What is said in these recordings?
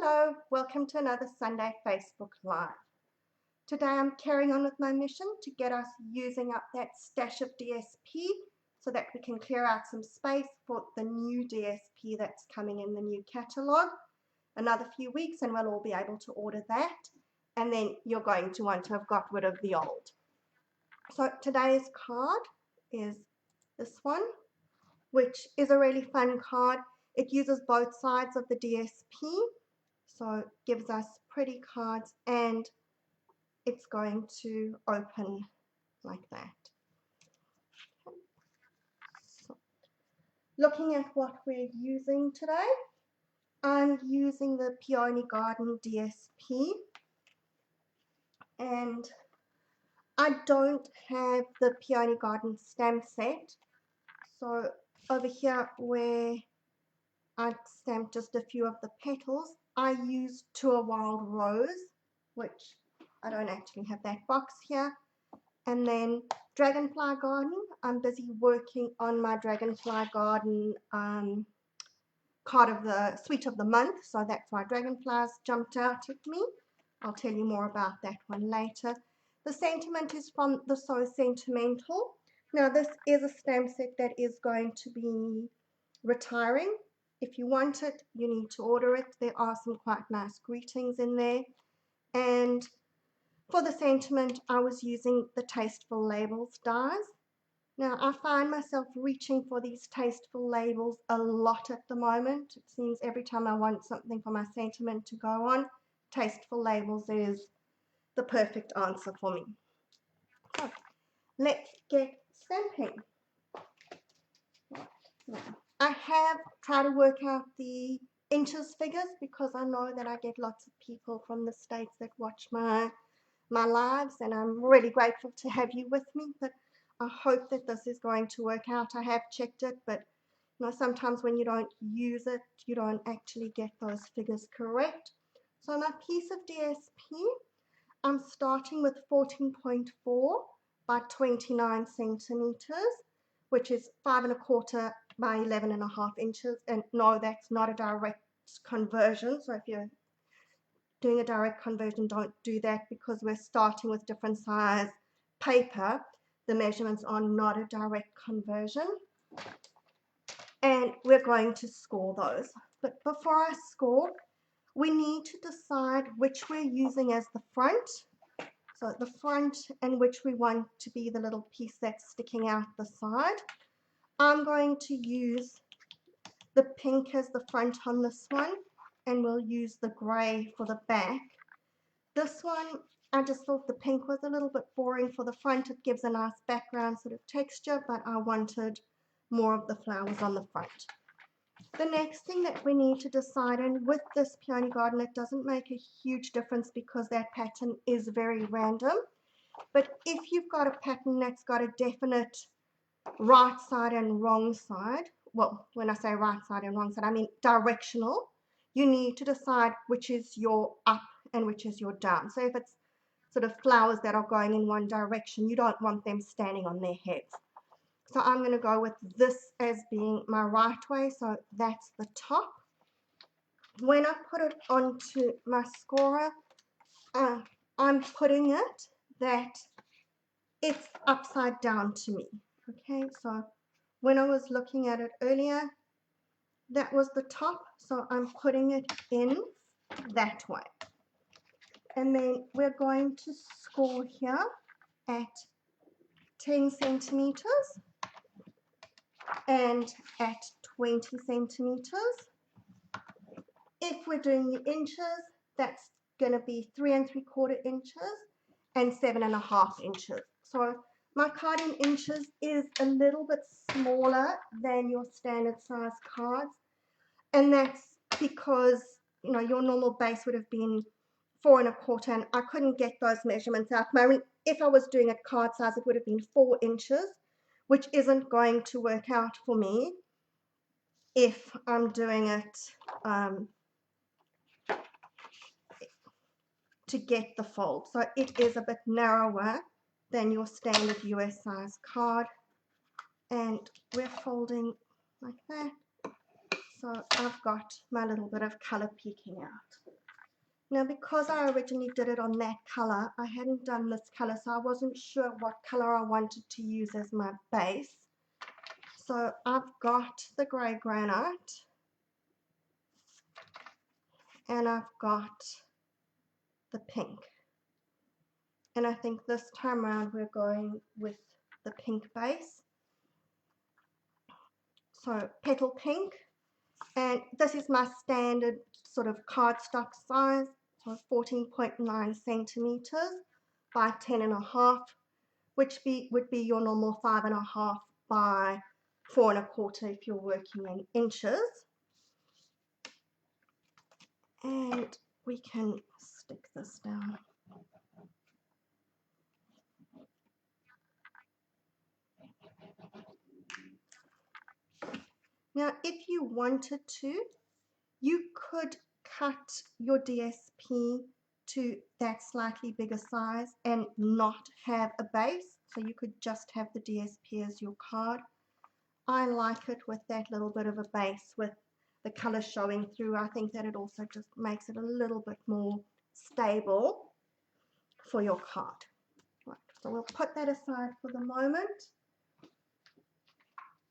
Hello, welcome to another Sunday Facebook Live. Today I'm carrying on with my mission to get us using up that stash of DSP so that we can clear out some space for the new DSP that's coming in the new catalogue. Another few weeks and we'll all be able to order that, and then you're going to want to have got rid of the old. So today's card is this one, which is a really fun card. It uses both sides of the DSP. So it gives us pretty cards and it's going to open like that. So, looking at what we're using today, I'm using the Peony Garden DSP, and I don't have the Peony Garden stamp set. So over here where I stamped just a few of the petals, I used To a Wild Rose, which I don't actually have that box here. And then Dragonfly Garden, I'm busy working on my Dragonfly Garden card of the Sweet of the Month, so that's why Dragonflies jumped out at me. I'll tell you more about that one later. The sentiment is from the So Sentimental. Now this is a stamp set that is going to be retiring. If you want it, you need to order it. There are some quite nice greetings in there. And for the sentiment, I was using the Tasteful Labels dies. Now, I find myself reaching for these Tasteful Labels a lot at the moment. It seems every time I want something for my sentiment to go on, Tasteful Labels is the perfect answer for me. So, let's get stamping. Now, I have tried to work out the inches figures because I know that I get lots of people from the States that watch my lives, and I'm really grateful to have you with me, but I hope that this is going to work out. I have checked it, but sometimes when you don't use it, you don't actually get those figures correct. So my piece of DSP, I'm starting with 14.4 by 29 centimeters, which is 5¼ by 11½ inches. And no, that's not a direct conversion. So if you're doing a direct conversion, don't do that because we're starting with different size paper. The measurements are not a direct conversion, and we're going to score those. But before I score, we need to decide which we're using as the front. So the front, and which we want to be the little piece that's sticking out the side. I'm going to use the pink as the front on this one, and we'll use the grey for the back. This one, I just thought the pink was a little bit boring for the front. It gives a nice background sort of texture, but I wanted more of the flowers on the front. The next thing that we need to decide, and with this Peony Garden, it doesn't make a huge difference because that pattern is very random. But if you've got a pattern that's got a definite right side and wrong side, well, when I say right side and wrong side, I mean directional, you need to decide which is your up and which is your down. So if it's sort of flowers that are going in one direction, you don't want them standing on their heads. So I'm going to go with this as being my right way, so that's the top. When I put it onto my scorer, I'm putting it that it's upside down to me. Okay, so when I was looking at it earlier, that was the top, so I'm putting it in that way. And then we're going to score here at 10 centimeters and at 20 centimeters. If we're doing the inches, that's going to be 3¾ inches and 7½ inches. So my card in inches is a little bit smaller than your standard size cards, and that's because your normal base would have been 4¼ and I couldn't get those measurements out. If I was doing it card size, it would have been 4 inches, which isn't going to work out for me if I'm doing it to get the fold. So it is a bit narrower than your standard US size card, and we're folding like that. So I've got my little bit of color peeking out. Now, because I originally did it on that color, I hadn't done this color, so I wasn't sure what color I wanted to use as my base. So I've got the grey granite, and I've got the pink. And I think this time around we're going with the pink base. So petal pink, and this is my standard sort of cardstock size, so 14.9 centimeters by 10.5, which would be your normal 5.5 by 4.25 if you're working in inches. And we can stick this down. Now, if you wanted to, you could cut your DSP to that slightly bigger size and not have a base, so you could just have the DSP as your card. I like it with that little bit of a base with the color showing through. I think that it also just makes it a little bit more stable for your card. Right, so we'll put that aside for the moment,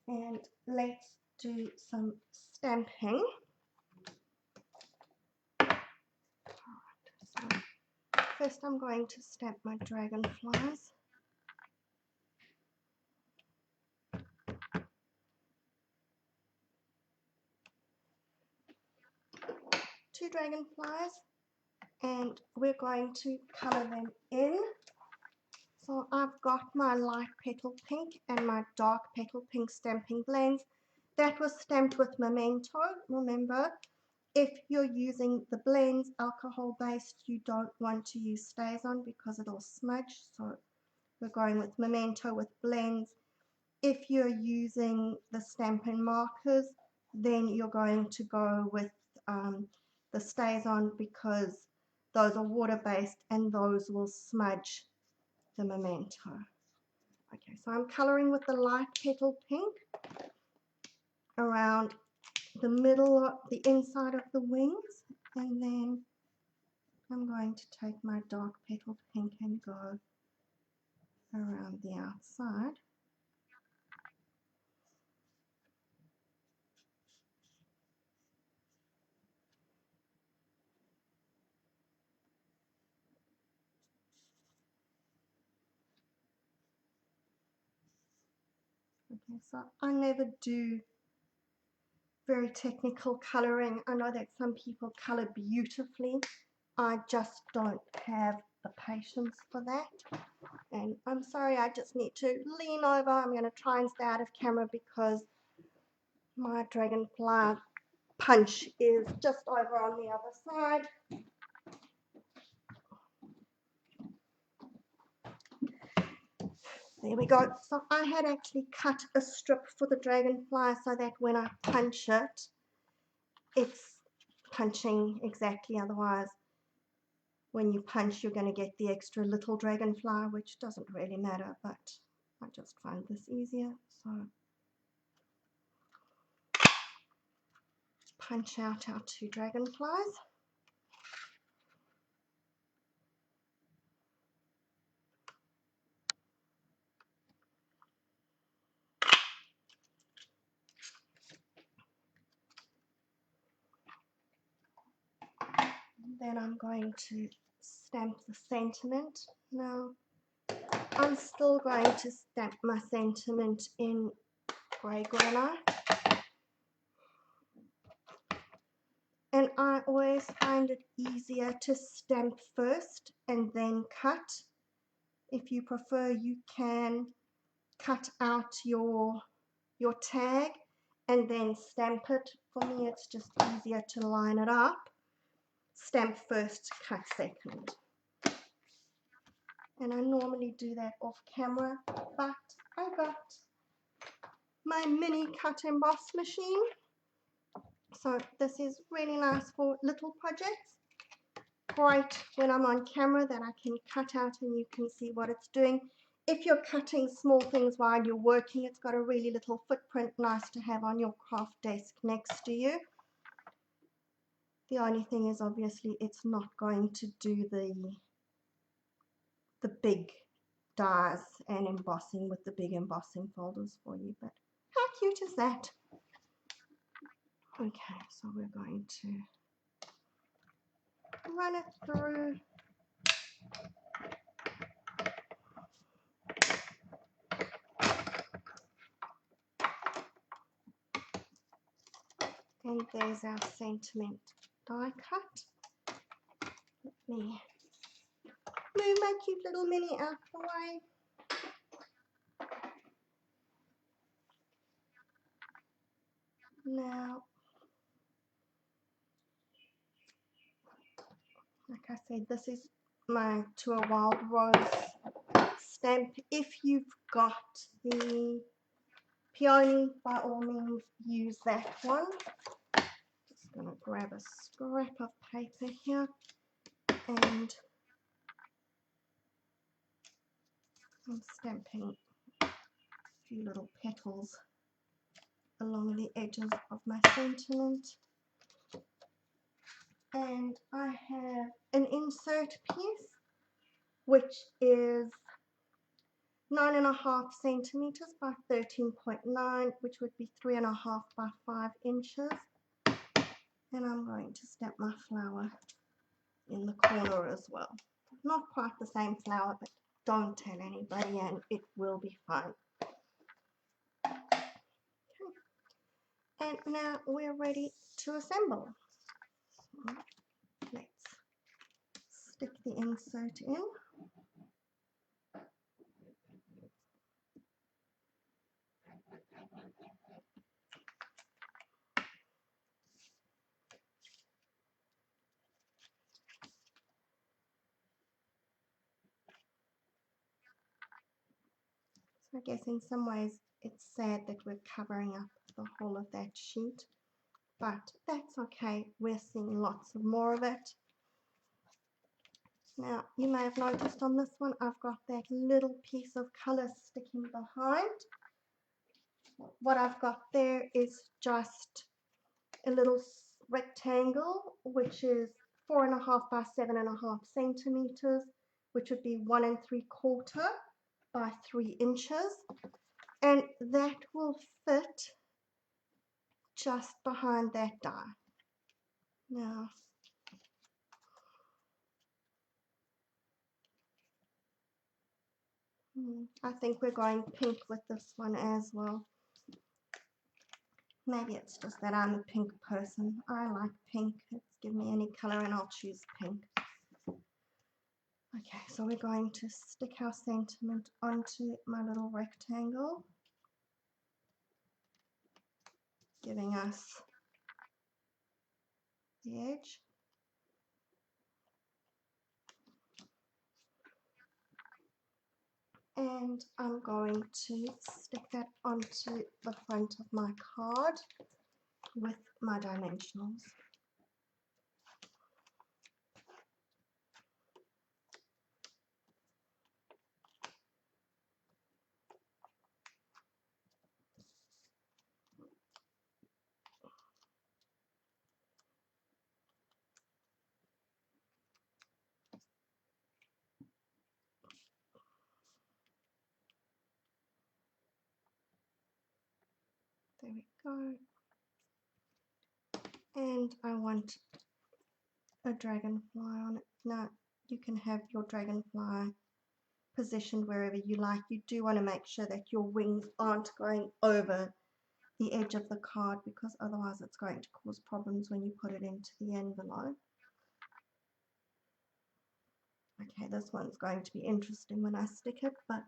and let's do some stamping. So first I'm going to stamp my dragonflies. Two dragonflies, and we're going to color them in. So I've got my light petal pink and my dark petal pink stamping blends. That was stamped with Memento. Remember, if you're using the blends alcohol based, you don't want to use StazOn because it'll smudge. So we're going with Memento with blends. If you're using the Stampin' markers, then you're going to go with the StazOn because those are water-based and those will smudge the Memento. Okay, so I'm coloring with the light petal pink around the middle of the inside of the wings, and then I'm going to take my dark petal pink and go around the outside. Okay, so I never do very technical coloring. I know that some people color beautifully. I just don't have the patience for that. And I'm sorry, I just need to lean over. I'm going to try and stay out of camera because my dragonfly punch is just over on the other side. There we go. So I had actually cut a strip for the dragonfly so that when I punch it, it's punching exactly. Otherwise, when you punch, you're going to get the extra little dragonfly, which doesn't really matter, but I just find this easier. So punch out our two dragonflies. Then I'm going to stamp the sentiment. Now, I'm still going to stamp my sentiment in grey granite. And I always find it easier to stamp first and then cut. If you prefer, you can cut out your tag and then stamp it. For me, it's just easier to line it up. Stamp first, cut second. And I normally do that off camera, but I got my mini cut emboss machine. So this is really nice for little projects. Great when I'm on camera that I can cut out and you can see what it's doing. if you're cutting small things while you're working, it's got a really little footprint, nice to have on your craft desk next to you. The only thing is obviously it's not going to do the big dies and embossing with the big embossing folders for you, but how cute is that? Okay, so we're going to run it through. And there's our sentiment die cut. Let me move my cute little mini out the way. Now, like I said, this is my To a Wild Rose stamp. If you've got the peony, by all means use that one. Just going to grab a scrap of paper here, and I'm stamping a few little petals along the edges of my sentiment. And I have an insert piece which is 9.5 centimeters by 13.9, which would be 3.5 by 5 inches. And I'm going to stamp my flower in the corner as well. Not quite the same flower, but don't tell anybody and it will be fine. Okay. And now we're ready to assemble. So let's stick the insert in. So I guess in some ways it's sad that we're covering up the whole of that sheet, but that's okay. We're seeing lots of more of it. Now, you may have noticed on this one, I've got that little piece of color sticking behind. What I've got there is just a little rectangle, which is 4.5 by 7.5 centimeters, which would be 1 3/4 by 3 inches. And that will fit just behind that die. Now, I think we're going pink with this one as well. Maybe it's just that I'm a pink person. I like pink. It's give me any color and I'll choose pink. Okay, so we're going to stick our sentiment onto my little rectangle, giving us the edge. And I'm going to stick that onto the front of my card with my dimensionals. There we go. And I want a dragonfly on it. Now, you can have your dragonfly positioned wherever you like. You do want to make sure that your wings aren't going over the edge of the card, because otherwise it's going to cause problems when you put it into the envelope. Okay, this one's going to be interesting when I stick it, but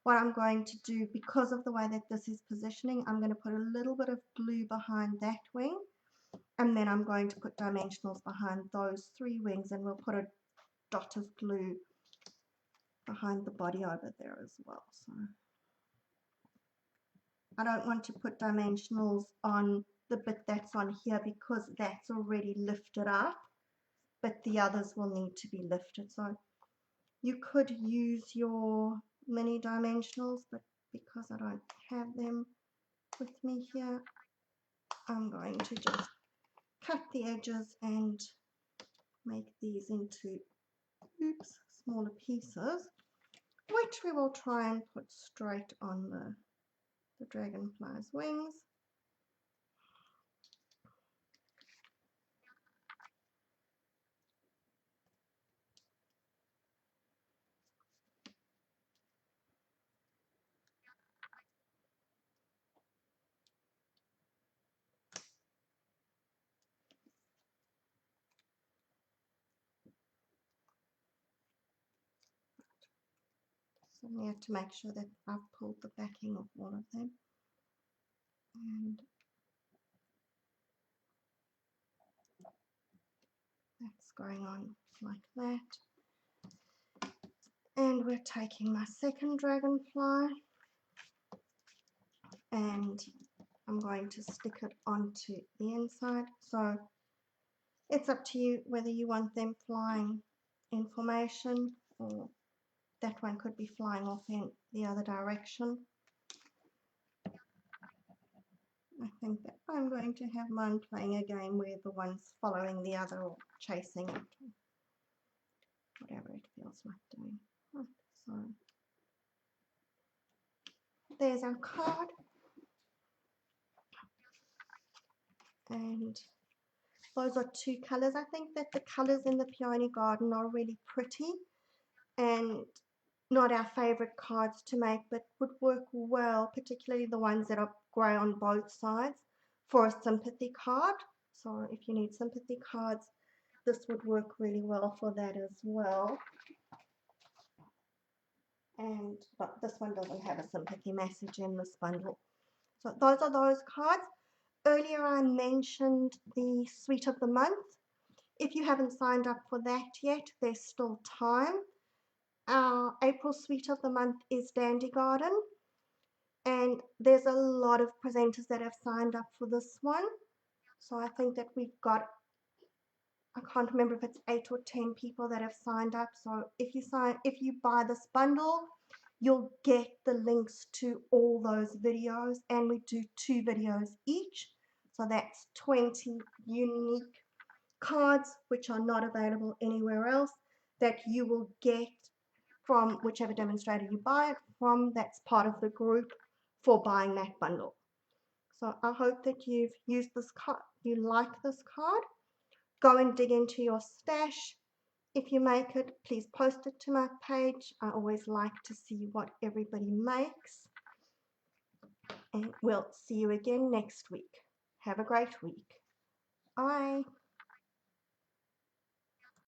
what I'm going to do, because of the way that this is positioning, I'm going to put a little bit of glue behind that wing, and then I'm going to put dimensionals behind those 3 wings, and we'll put a dot of glue behind the body over there as well. So I don't want to put dimensionals on the bit that's on here because that's already lifted up, but the others will need to be lifted. So you could use your mini dimensionals, but because I don't have them with me here, I'm going to just cut the edges and make these into, oops, smaller pieces, which we will try and put straight on the dragonfly's wings. So we have to make sure that I've pulled the backing of all of them. And that's going on like that. And we're taking my second dragonfly and I'm going to stick it onto the inside. So it's up to you whether you want them flying in formation, or that one could be flying off in the other direction. I think that I'm going to have mine playing a game where the one's following the other or chasing it, or whatever it feels like doing. So there's our card, and those are two colors. I think that the colors in the Peony Garden are really pretty and not our favorite cards to make, but would work well, particularly the ones that are grey on both sides, for a sympathy card. So if you need sympathy cards, this would work really well for that as well. But this one doesn't have a sympathy message in this bundle. So those are those cards. Earlier I mentioned the Sweet of the Month. If you haven't signed up for that yet, there's still time. Our April Sweet of the Month is Dandy Garden, and there's a lot of presenters that have signed up for this one. So I think that we've got, I can't remember if it's 8 or 10 people that have signed up. So if you buy this bundle, you'll get the links to all those videos, and we do 2 videos each. So that's 20 unique cards which are not available anywhere else, that you will get from whichever demonstrator you buy it from, that's part of the group for buying that bundle. So I hope that you've used this card, you like this card. Go and dig into your stash. If you make it, please post it to my page. I always like to see what everybody makes. And we'll see you again next week. Have a great week. Bye.